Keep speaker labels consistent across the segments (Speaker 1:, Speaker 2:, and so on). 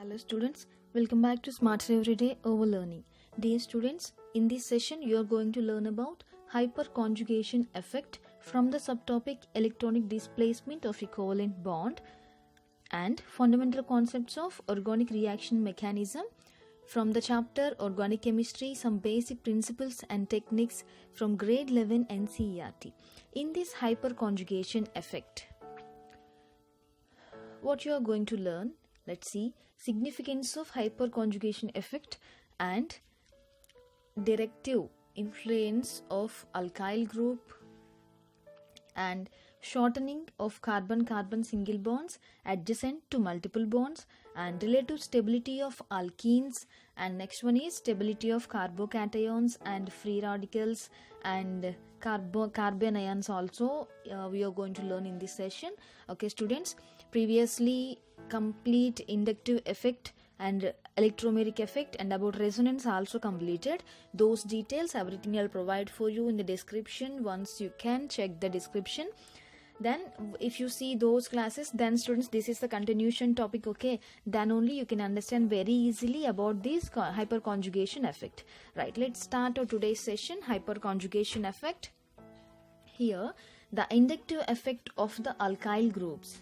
Speaker 1: Hello students, welcome back to Smarter Everyday Over Learning. Dear students, in this session you are going to learn about HyperConjugation Effect from the subtopic Electronic Displacement of a Covalent Bond and fundamental concepts of organic reaction mechanism from the chapter Organic Chemistry, some basic principles and techniques from grade 11 NCERT. In this HyperConjugation Effect, what you are going to learn, let's see, significance of hyperconjugation effect and directive influence of alkyl group and shortening of carbon-carbon single bonds adjacent to multiple bonds and relative stability of alkenes, and next one is stability of carbocations and free radicals and carbon ions also we are going to learn in this session. Okay students, previously complete inductive effect and electromeric effect and about resonance also completed. Those details everything I'll provide for you in the description. Once you can check the description, then if you see those classes, then students, this is the continuation topic, okay, then only you can understand very easily about this hyperconjugation effect. Right, let's start our today's session, hyperconjugation effect. Here the inductive effect of the alkyl groups,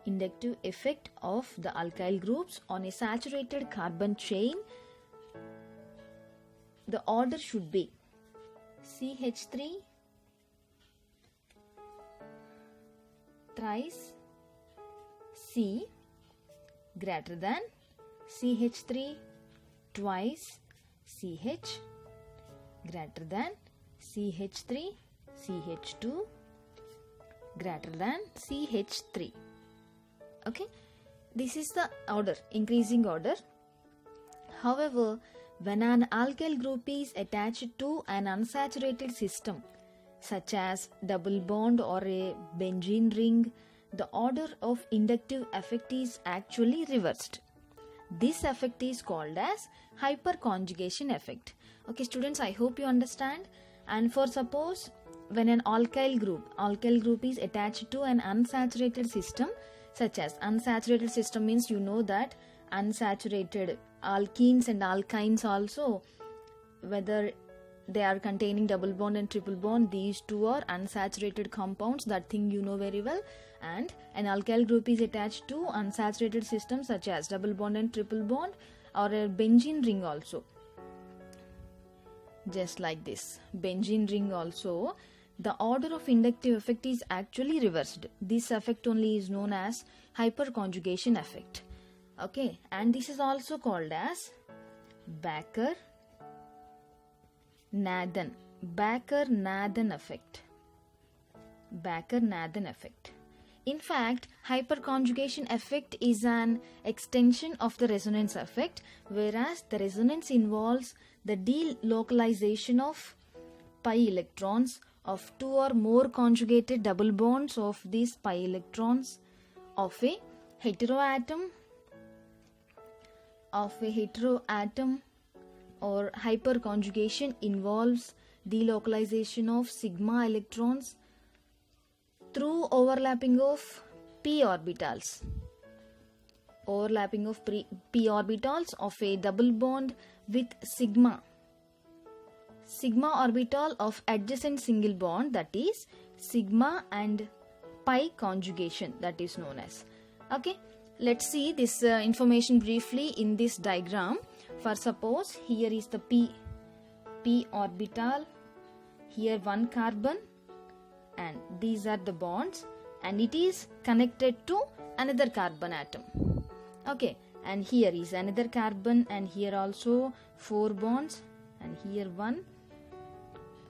Speaker 1: inductive effect of the alkyl groups on a saturated carbon chain. The order should be CH3 thrice C greater than CH3 twice CH greater than CH3 CH2 greater than CH3. Okay, this is the order, increasing order. However, when an alkyl group is attached to an unsaturated system such as double bond or a benzene ring, the order of inductive effect is actually reversed. This effect is called as hyperconjugation effect. Okay students, I hope you understand. And for suppose when an alkyl group is attached to an unsaturated system, such as unsaturated system means you know that unsaturated alkenes and alkynes also, whether they are containing double bond and triple bond, these two are unsaturated compounds, that thing you know very well. And an alkyl group is attached to unsaturated systems such as double bond and triple bond or a benzene ring also, just like this benzene ring also. The order of inductive effect is actually reversed. This effect only is known as hyperconjugation effect. Okay, and this is also called as Baker-Nathan effect. Baker-Nathan effect. In fact, hyperconjugation effect is an extension of the resonance effect, whereas the resonance involves the delocalization of pi electrons of two or more conjugated double bonds of these pi electrons of a heteroatom or hyperconjugation involves delocalization of sigma electrons through overlapping of p orbitals. Overlapping of p orbitals of a double bond with sigma orbital of adjacent single bond, that is sigma and pi conjugation, that is known as. Okay, let's see this information briefly in this diagram. For suppose here is the p orbital, here one carbon, and these are the bonds, and it is connected to another carbon atom. Okay, and here is another carbon, and here also 4 bonds, and here one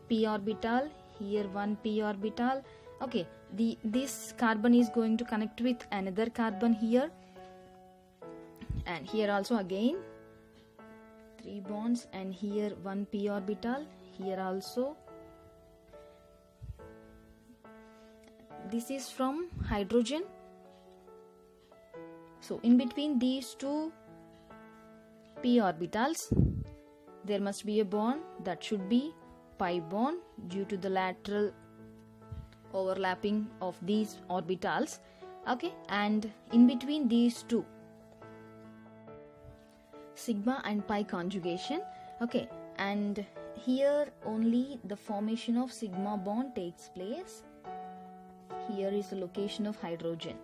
Speaker 1: p orbital, here one p orbital. Okay, this carbon is going to connect with another carbon here, and here also again 3 bonds, and here one p orbital, here also. This is from hydrogen. So in between these two p orbitals there must be a bond, that should be pi bond due to the lateral overlapping of these orbitals. Okay, and in between these two sigma and pi conjugation. Okay, and here only the formation of sigma bond takes place. Here is the location of hydrogen.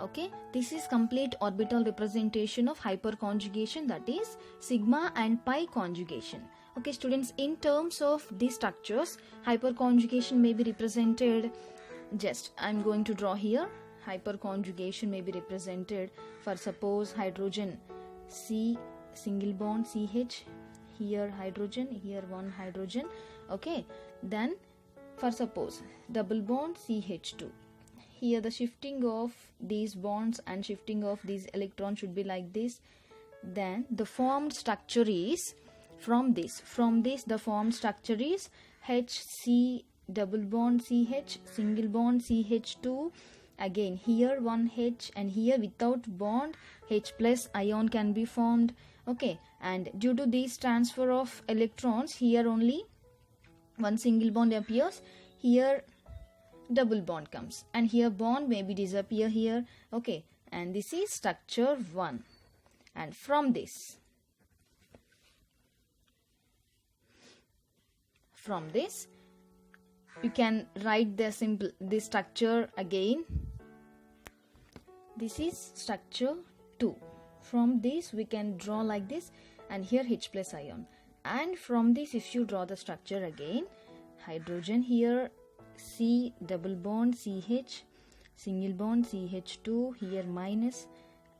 Speaker 1: Okay, this is complete orbital representation of hyperconjugation, that is sigma and pi conjugation. Okay students, in terms of these structures, hyperconjugation may be represented, just I'm going to draw here. Hyperconjugation may be represented for suppose hydrogen C single bond CH, here hydrogen, here one hydrogen. Okay, then for suppose double bond CH2, here the shifting of these bonds and shifting of these electrons should be like this. Then the formed structure is from this the formed structure is HC double bond CH single bond CH2, again here one H, and here without bond H plus ion can be formed. Okay, and due to this transfer of electrons, here only one single bond appears, here double bond comes, and here bond maybe disappear here. Okay, and this is structure 1. And from this you can write the simple this structure again. This is structure 2. From this we can draw like this, and here H plus ion. And from this, if you draw the structure again, hydrogen here C double bond CH single bond CH2, here minus,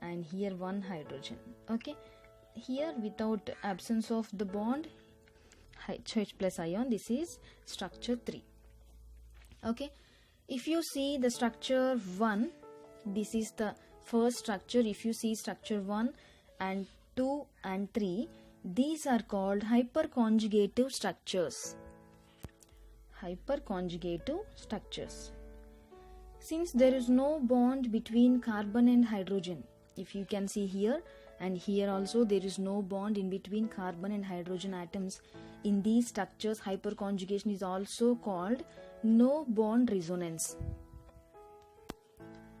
Speaker 1: and here one hydrogen. Okay, here without absence of the bond H plus ion, this is structure 3. Okay, if you see the structure 1, this is the first structure. If you see structure 1 and 2 and 3, these are called hyperconjugative structures. Hyperconjugative structures. Since there is no bond between carbon and hydrogen, if you can see here and here also, there is no bond in between carbon and hydrogen atoms. In these structures, hyperconjugation is also called no bond resonance.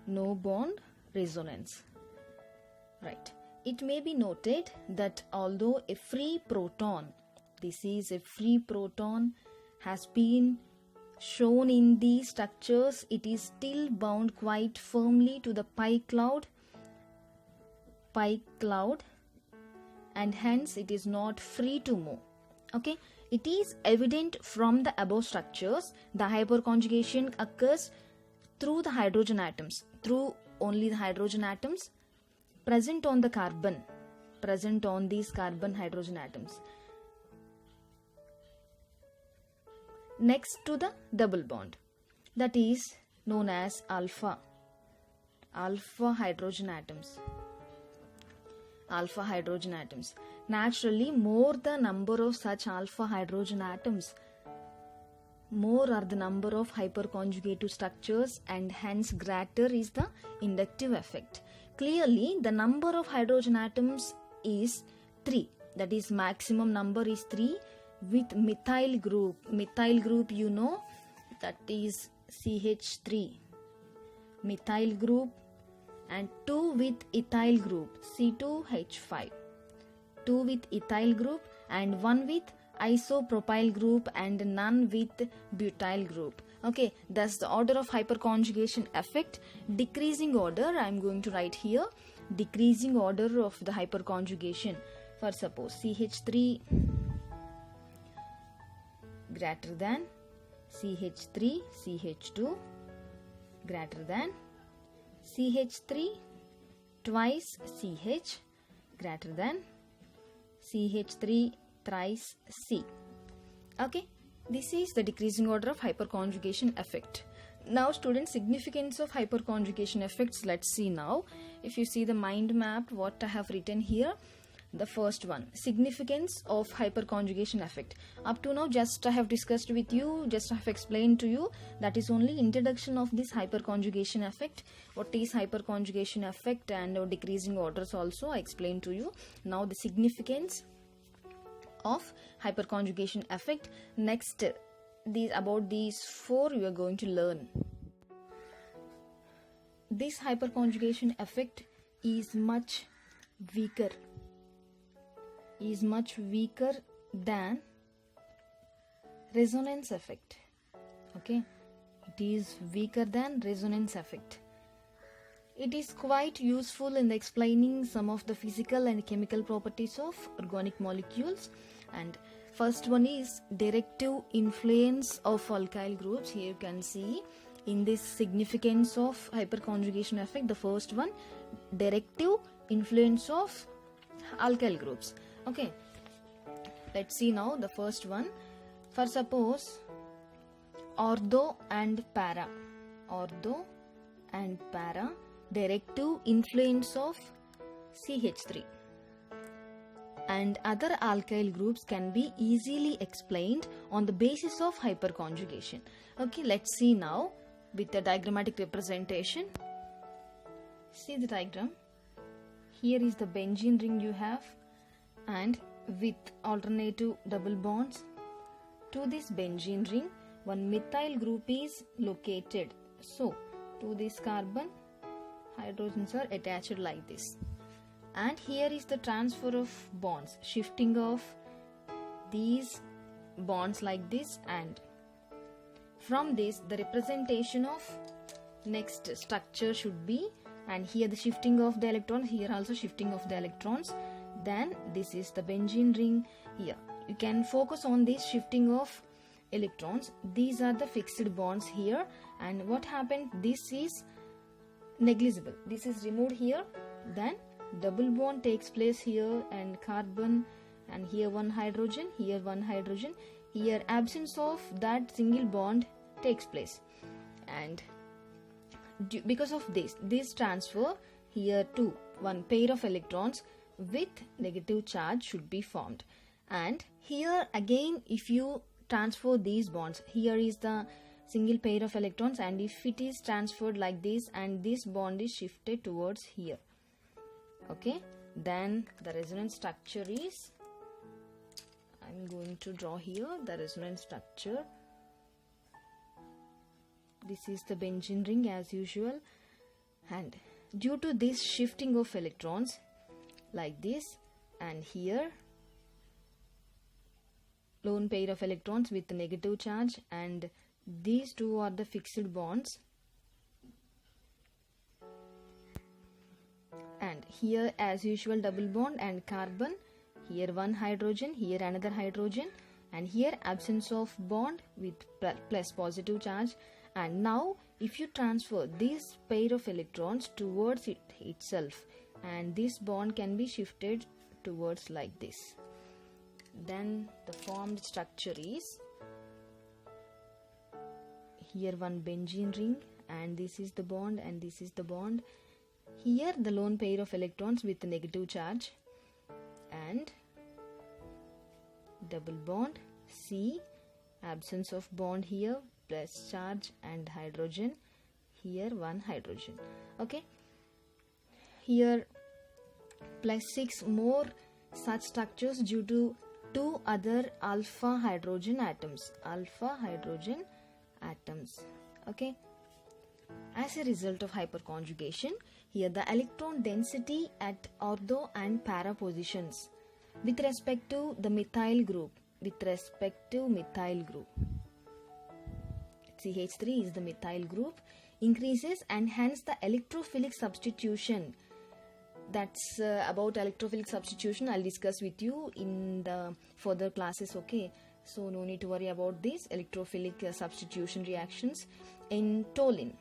Speaker 1: No bond resonance. Right. It may be noted that although a free proton, this is a free proton, has been shown in these structures, it is still bound quite firmly to the pi cloud, and hence it is not free to move. Okay, it is evident from the above structures the hyperconjugation occurs through the hydrogen atoms, through only the hydrogen atoms present on the carbon, present on these carbon hydrogen atoms next to the double bond, that is known as alpha hydrogen atoms. Alpha hydrogen atoms. Naturally, more the number of such alpha hydrogen atoms, more are the number of hyperconjugative structures, and hence greater is the inductive effect. Clearly, the number of hydrogen atoms is 3. That is, maximum number is 3 with methyl group. Methyl group, you know, that is CH3. Methyl group, and 2 with ethyl group, C2H5. 2 with ethyl group and 1 with isopropyl group and none with butyl group. Okay, thus the order of hyperconjugation effect, decreasing order, I am going to write here, decreasing order of the hyperconjugation. For suppose CH3 greater than CH3, CH2 greater than CH3 twice CH greater than CH3 thrice C. Okay, this is the decreasing order of hyperconjugation effect. Now students, significance of hyperconjugation effects, let's see now. If you see the mind map, what I have written here, the first one, significance of hyperconjugation effect. Up to now, just I have discussed with you, just I have explained to you, that is only introduction of this hyperconjugation effect. What is hyperconjugation effect and decreasing orders also I explained to you. Now the significance of hyperconjugation effect. Next, about these 4 you are going to learn. This hyperconjugation effect is much weaker is much weaker than resonance effect. Okay, it is weaker than resonance effect. It is quite useful in explaining some of the physical and chemical properties of organic molecules. And first one is directive influence of alkyl groups. Here you can see in this significance of hyperconjugation effect, the first one, directive influence of alkyl groups. Okay, let's see now the first one. For suppose ortho and para, directive influence of CH3 and other alkyl groups can be easily explained on the basis of hyperconjugation. Okay, let's see now with the diagrammatic representation. See the diagram. Here is the benzene ring you have, and with alternative double bonds to this benzene ring, one methyl group is located. So to this carbon, hydrogens are attached like this, and here is the transfer of bonds, shifting of these bonds like this, and from this the representation of next structure should be, and here the shifting of the electrons, here also shifting of the electrons. Then this is the benzene ring. Here you can focus on this shifting of electrons. These are the fixed bonds here, and what happened, this is negligible, this is removed here. Then double bond takes place here, and carbon, and here one hydrogen, here one hydrogen, here absence of that single bond takes place, and because of this transfer, here too one pair of electrons with negative charge should be formed. And here again, if you transfer these bonds, here is the single pair of electrons, and if it is transferred like this and this bond is shifted towards here, okay, then the resonance structure is, I'm going to draw here the resonance structure. This is the benzene ring as usual, and due to this shifting of electrons like this, and here lone pair of electrons with negative charge, and these two are the fixed bonds, and here as usual double bond and carbon, here one hydrogen, here another hydrogen, and here absence of bond with plus positive charge. And now if you transfer this pair of electrons towards it itself, and this bond can be shifted towards like this, then the formed structure is, here one benzene ring, and this is the bond and this is the bond, here the lone pair of electrons with negative charge, and double bond C, absence of bond here, plus charge and hydrogen, here one hydrogen. Okay, here plus 6 more such structures due to 2 other alpha hydrogen atoms. Okay, as a result of hyperconjugation, here the electron density at ortho and para positions with respect to the methyl group, CH3 is the methyl group, increases, and hence the electrophilic substitution. That's about electrophilic substitution I'll discuss with you in the further classes. Okay, so no need to worry about this electrophilic substitution reactions. In toluene,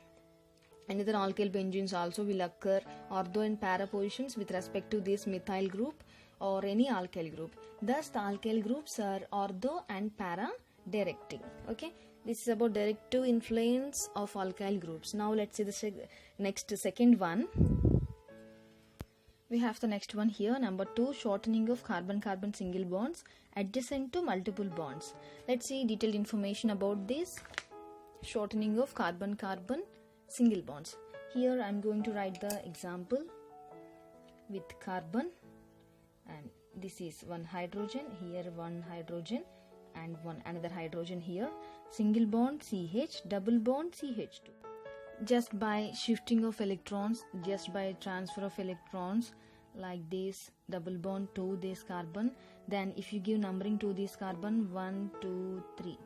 Speaker 1: another alkyl benzenes also will occur ortho and para positions with respect to this methyl group or any alkyl group. Thus the alkyl groups are ortho and para directing. Okay, this is about directive influence of alkyl groups. Now let's see the second one. We have the next one here, number 2, shortening of carbon-carbon single bonds adjacent to multiple bonds. Let's see detailed information about this shortening of carbon-carbon single bonds. Here I am going to write the example with carbon, and this is one hydrogen, here one hydrogen, and another hydrogen here, single bond CH, double bond CH2. Just by shifting of electrons, just by transfer of electrons, like this, double bond to this carbon. Then if you give numbering to this carbon, 1 2 3.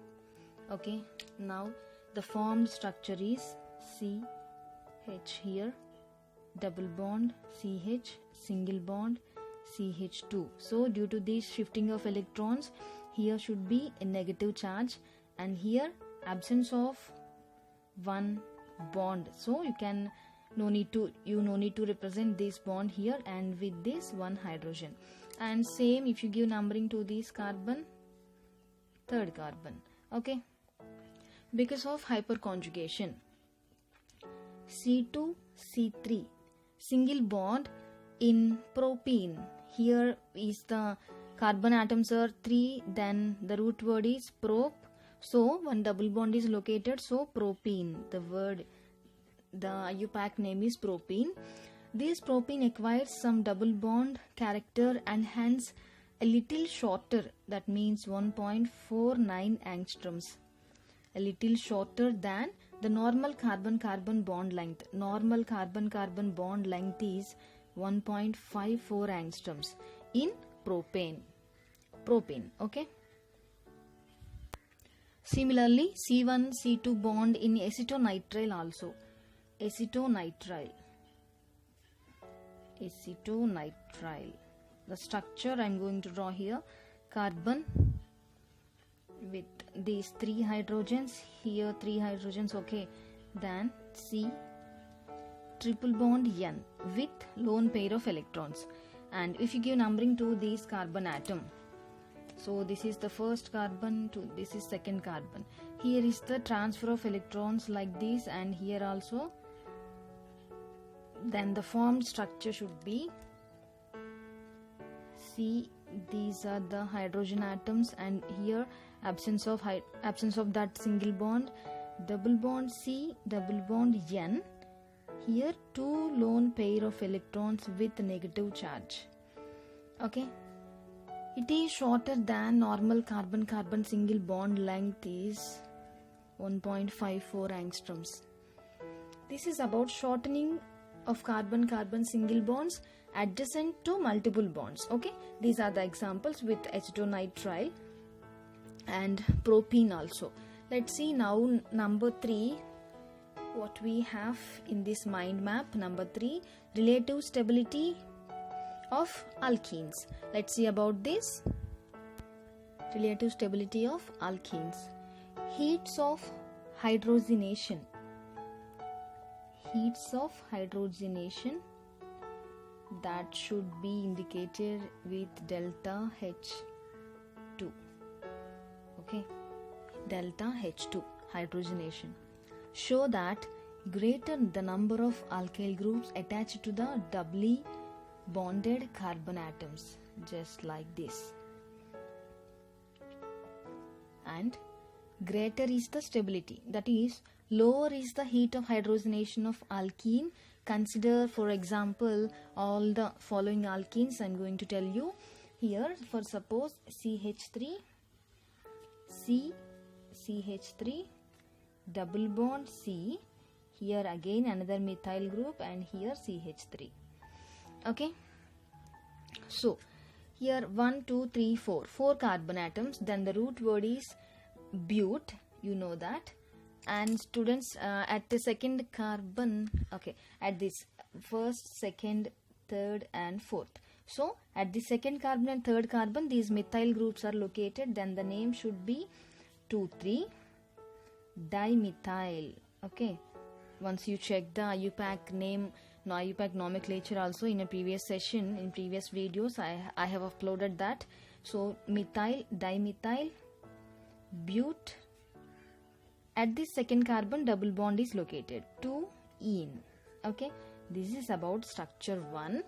Speaker 1: Okay, now the formed structure is CH here, double bond CH, single bond CH2. So due to this shifting of electrons, here should be a negative charge, and here absence of one bond. So you no need to represent this bond here, and with this one hydrogen. And same if you give numbering to this carbon, third carbon. Okay, because of hyperconjugation, C2 C3 single bond in propene. Here is the carbon atoms are 3, then the root word is prop, so one double bond is located, so propene. The IUPAC name is propene. This propene acquires some double bond character and hence a little shorter, that means 1.49 angstroms, a little shorter than the normal carbon-carbon bond length. Normal carbon-carbon bond length is 1.54 angstroms in propane. Okay. Similarly, C1 C2 bond in acetonitrile also. Acetonitrile. The structure I am going to draw here: carbon with these 3 hydrogens, here 3 hydrogens. Okay, then C, triple bond N with lone pair of electrons. And if you give numbering to this carbon atom, so this is the first carbon to this is second carbon. Here is the transfer of electrons like this, and here also. Then the formed structure should be C. These are the hydrogen atoms, and here absence of that single bond, double bond C, double bond N. Here 2 lone pair of electrons with negative charge. Okay, it is shorter than normal carbon-carbon single bond length is 1.54 angstroms. This is about shortening of carbon-carbon single bonds adjacent to multiple bonds. Okay, these are the examples with acetonitrile and propene also. Let's see now number 3, what we have in this mind map. Number 3, relative stability of alkenes. Let's see about this. Relative stability of alkenes. Heats of hydrogenation. That should be indicated with delta H2. Okay, delta H2 hydrogenation. Show that greater the number of alkyl groups attached to the doubly bonded carbon atoms, just like this, and greater is the stability, that is lower is the heat of hydrogenation of alkene. Consider, for example, all the following alkenes I am going to tell you here. For suppose CH3, C, CH3, double bond C, here again another methyl group, and here CH3. Okay, so here 1 2 3 4 carbon atoms, then the root word is but, you know that. And students, at the second carbon, okay, at this first, second, third and fourth, so at the second carbon and third carbon these methyl groups are located, then the name should be 2,3 dimethyl. Okay, once you check the IUPAC name, IUPAC nomenclature also in a previous session, in previous videos I have uploaded that. So methyl, dimethyl, but. At this second carbon double bond is located, 2-ene. Okay, this is about structure 1,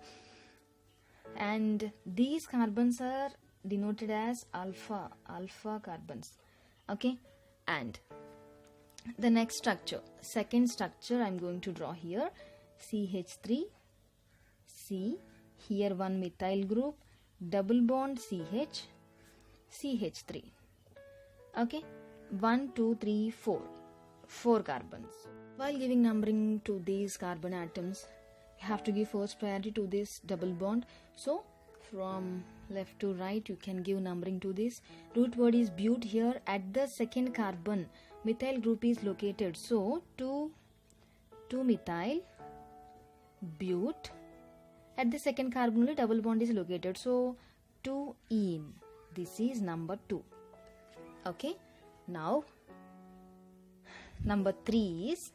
Speaker 1: and these carbons are denoted as alpha carbons. Okay, and the next structure, second structure I am going to draw here, CH3, C, here one methyl group, double bond CH, CH3. Okay, 1 2 3 4 carbons. While giving numbering to these carbon atoms, have to give first priority to this double bond. So from left to right you can give numbering to this. Root word is but. Here at the second carbon methyl group is located, so 2 methyl but. At the second carbon only double bond is located, so 2 ene. This is number 2. Okay, now number 3 is,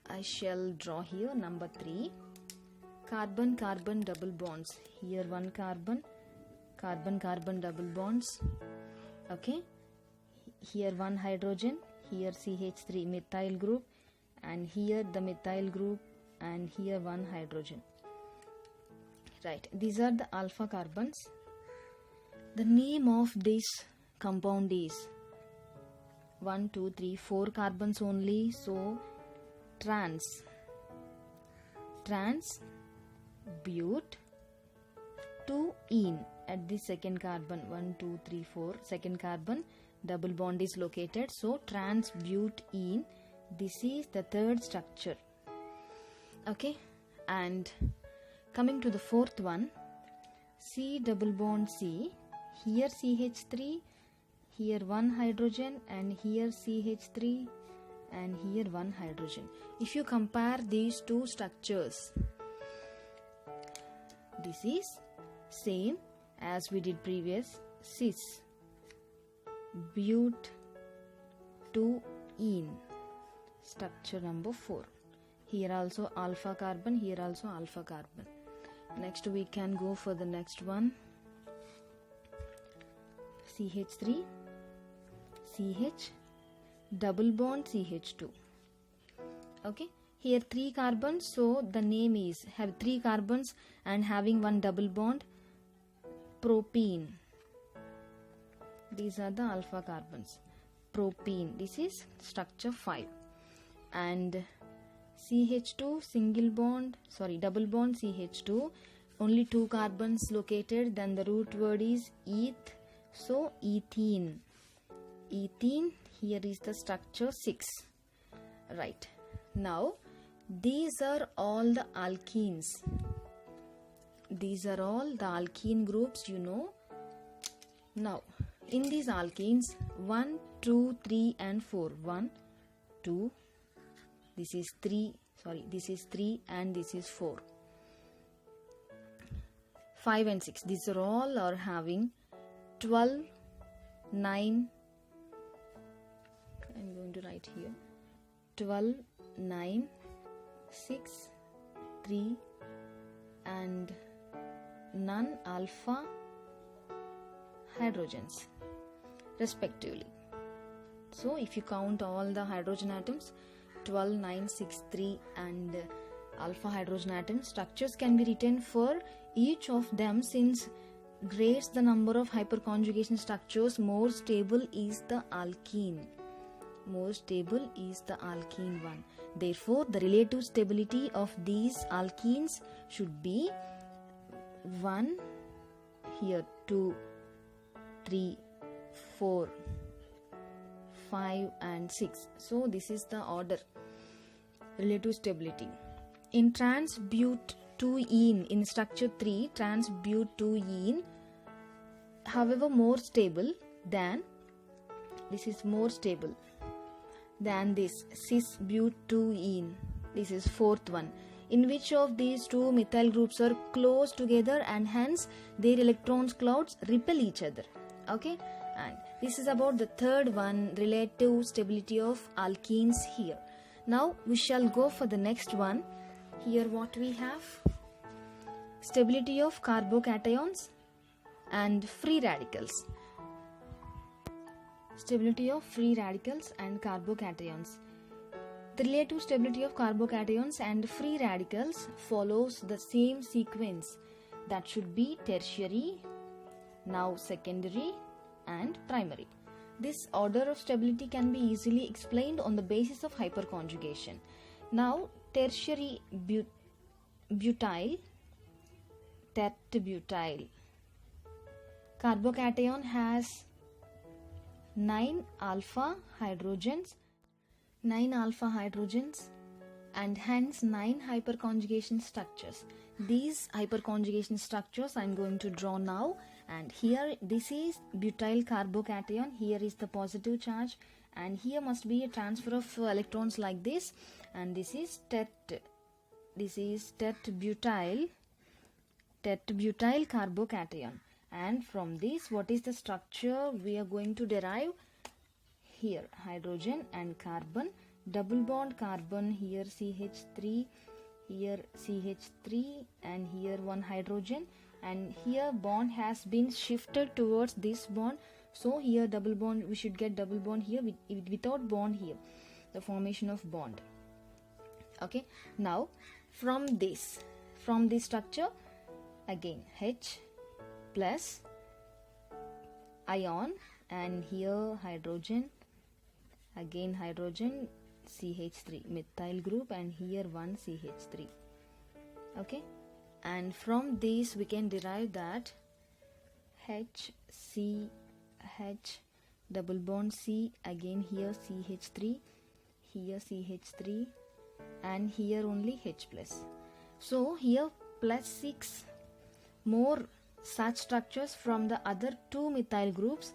Speaker 1: I shall draw here number 3. Carbon carbon double bonds. Here one carbon, carbon carbon double bonds. Okay, here one hydrogen, here CH3 methyl group, and here the methyl group, and here one hydrogen. Right, these are the alpha carbons. The name of this compound is 1, 2, 3, 4 carbons only, so trans but 2 ene. At the second carbon, 1, 2, 3, 4, second carbon double bond is located, so trans but ene. This is the third structure. Okay, and coming to the fourth one, C double bond C. Here CH3, here one hydrogen, and here CH3, and here one hydrogen. If you compare these two structures, this is same as we did previous. Cis but 2 ene, structure number 4. Here also alpha carbon, here also alpha carbon. Next we can go for the next one. CH3, CH, double bond CH2. Okay, here 3 carbons, so the name is, have 3 carbons and having one double bond, propene. These are the alpha carbons. Propene, this is structure 5. And CH2 single bond, double bond CH2, only 2 carbons located, then the root word is eth, so ethene. Ethene, here is the structure 6. Right, now these are all the alkenes. These are all the alkene groups, you know. Now in these alkenes, 1, 2, 3 and 4. 1, 2, this is 3, this is 3 and this is 4. 5 and 6, these are all are having 12, 9, I'm going to write here 12, 9, 6, 3 and none alpha hydrogens respectively. So if you count all the hydrogen atoms, 12, 9, 6, 3 and alpha hydrogen atoms, structures can be written for each of them. Since greater the number of hyperconjugation structures, more stable is the alkene. More stable is the alkene one. Therefore, the relative stability of these alkenes should be 1, here 2, 3, 4, 5 and 6. So this is the order, relative stability. In trans but 2 ene, in structure 3, trans but 2 ene, however more stable than, this is more stable than this cis but 2 ene. This is fourth one, in which of these two methyl groups are close together and hence their electrons clouds repel each other. Okay, and this is about the third one, relative stability of alkenes here. Now we shall go for the next one. Here what we have, stability of carbocations and free radicals. Stability of free radicals and carbocations. The relative stability of carbocations and free radicals follows the same sequence. That should be tertiary, now secondary and primary. This order of stability can be easily explained on the basis of hyperconjugation. Now tertiary butyl, terbutyl. Carbocation has 9 alpha hydrogens, and hence 9 hyperconjugation structures. These hyperconjugation structures I am going to draw now, and here this is butyl carbocation, here is the positive charge, and here must be a transfer of electrons like this, and this is butyl carbocation. And from this, what is the structure we are going to derive? Here hydrogen and carbon, double bond carbon, here CH3, here CH3, and here one hydrogen, and here bond has been shifted towards this bond, so here double bond, we should get double bond here without bond here, the formation of bond. Okay, now from this structure, again H plus ion, and here hydrogen, again hydrogen, CH3 methyl group, and here one CH3. Okay, and from this we can derive that HCH double bond C, again here CH3, here CH3, and here only H plus. So here plus 6 more such structures from the other 2 methyl groups.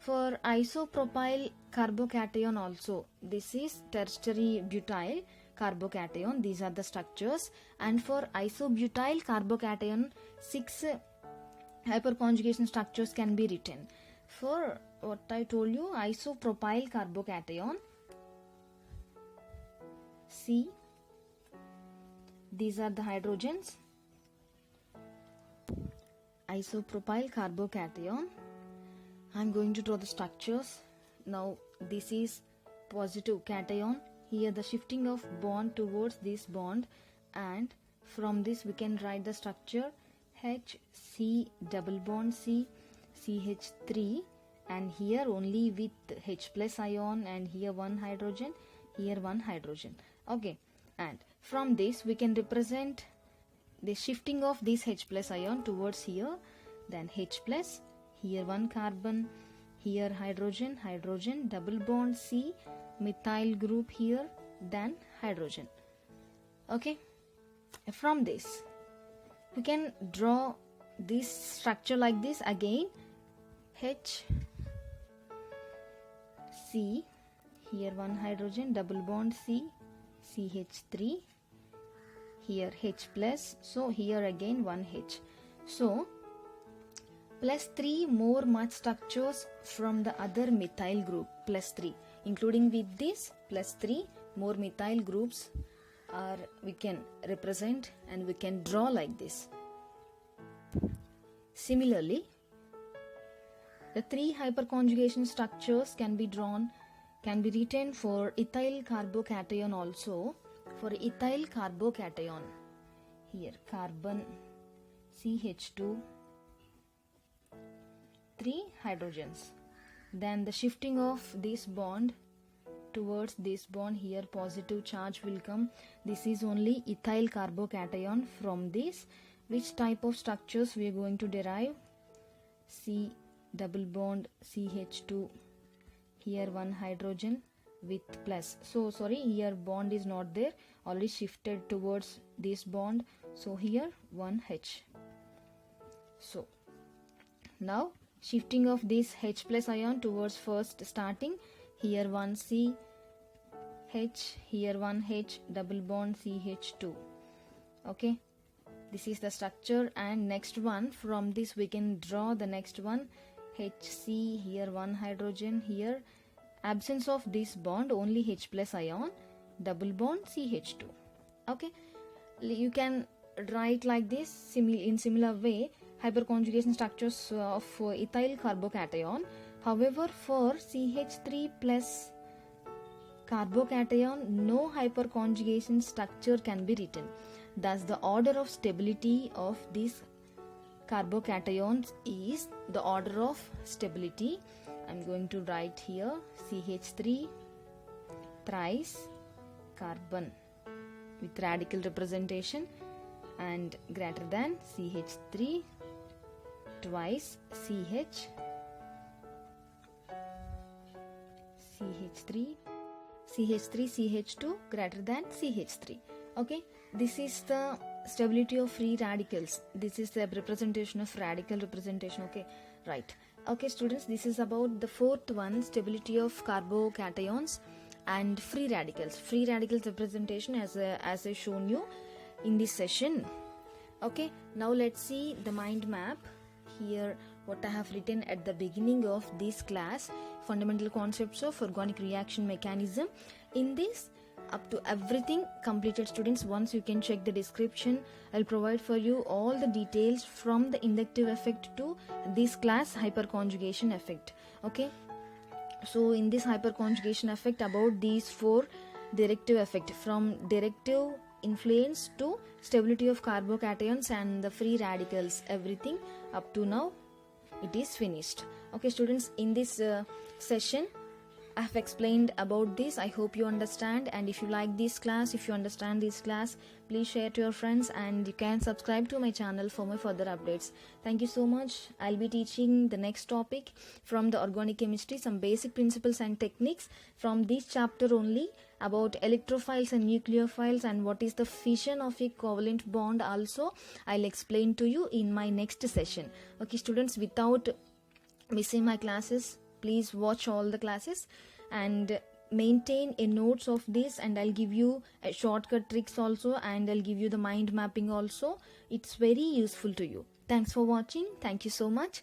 Speaker 1: For isopropyl carbocation also, this is tertiary butyl carbocation, these are the structures, and for isobutyl carbocation 6 hyperconjugation structures can be written. For what I told you, isopropyl carbocation, C, these are the hydrogens, isopropyl carbocation. I am going to draw the structures. Now this is positive cation, here the shifting of bond towards this bond, and from this we can write the structure HC double bond C, CH3, and here only with H plus ion, and here one hydrogen, here one hydrogen. Okay, and from this we can represent the shifting of this H plus ion towards here, then H plus, here one carbon, here hydrogen, double bond C, methyl group here, then hydrogen. Okay, from this we can draw this structure like this, again H C, here one hydrogen, double bond C, CH3, here H plus, so here again one H, so plus 3 more much structures from the other methyl group, plus 3, including with this plus 3 more methyl groups are we can represent and we can draw like this. Similarly, the 3 hyperconjugation structures can be written for ethyl carbocation also. For ethyl carbocation, here carbon, CH2, 3 hydrogens, then the shifting of this bond towards this bond, here positive charge will come. This is only ethyl carbocation. From this, which type of structures we are going to derive? C double bond CH2, here one hydrogen with plus, so sorry, here bond is not there, already shifted towards this bond, so here one H. So now shifting of this H plus ion towards first starting, here one C H, here one H, double bond CH2. Okay, this is the structure, and next one, from this we can draw the next one, HC, here one hydrogen, here absence of this bond, only H plus ion, double bond CH2. Okay, you can write like this in similar way hyperconjugation structures of ethyl carbocation. However, for CH3 plus carbocation, no hyperconjugation structure can be written. Thus, the order of stability of these carbocations is the order of stability. I am going to write here CH3 thrice carbon with radical representation, and greater than CH3 twice CH, CH3 CH3 CH2 greater than CH3. Okay, this is the stability of free radicals. This is the representation of radical representation. Okay, right. Okay students, this is about the fourth one, stability of carbocations and free radicals. Free radicals representation as I shown you in this session. Okay, now let's see the mind map. Here what I have written at the beginning of this class, fundamental concepts of organic reaction mechanism. In this, up to everything completed students. Once you can check the description, I'll provide for you all the details from the inductive effect to this class hyperconjugation effect. Okay, so in this hyperconjugation effect, about these four directive effect, from directive influence to stability of carbocations and the free radicals, everything up to now it is finished. Okay students, in this session I have explained about this. I hope you understand, and if you like this class, if you understand this class, please share to your friends, and you can subscribe to my channel for my further updates. Thank you so much. I'll be teaching the next topic from the organic chemistry, some basic principles and techniques from this chapter only, about electrophiles and nucleophiles, and what is the fission of a covalent bond also I'll explain to you in my next session. Okay students, without missing my classes, please watch all the classes and maintain a notes of this, and I'll give you a shortcut tricks also, and I'll give you the mind mapping also. It's very useful to you. Thanks for watching. Thank you so much.